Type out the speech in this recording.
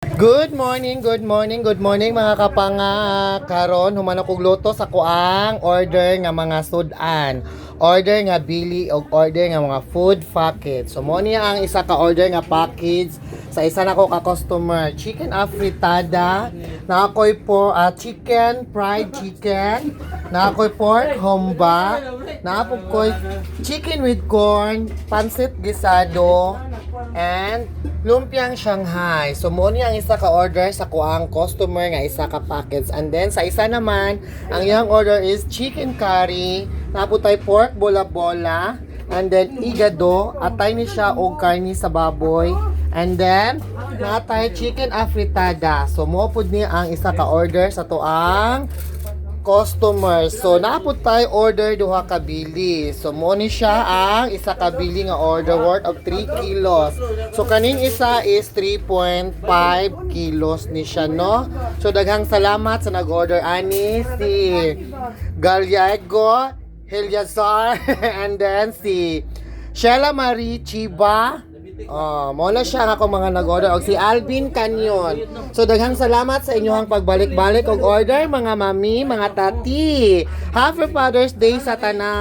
Good morning mga kapanga. Karon human ako gluto sa kuang order nga mga sudan. Order nga bili og order nga mga food package. So mo niya ang isa ka order nga package sa isa nako ka customer. Chicken afritada, na ako'y chicken, fried chicken, na ako'y pork humba, na ako'y chicken with corn, pansit gisado, and lumpiang Shanghai. So mo niya ang isa ka order sa kuang customer nga isa ka package. And then sa isa naman, ang iyang order is chicken curry, naputay pork bola-bola, and then igado, atay ni siya og karni sa baboy. And then natay chicken afritada. So mo pud niya ang isa ka order sa tuang customer. So naapod tayo order duha ka bili. So mo ni siya ang isa ka bili nga order worth of 3 kilos. So kaning isa is 3.5 kilos ni siya, no? So daghang salamat sa nag-order ani si Gallego Hilyazar and then si Sheila Marie Chiba. Mo na siya nga akong mga nag-order og si Alvin Canyon. So daghang salamat sa inyong pagbalik-balik og order mga mami, mga tati. Happy Father's Day sa tanan.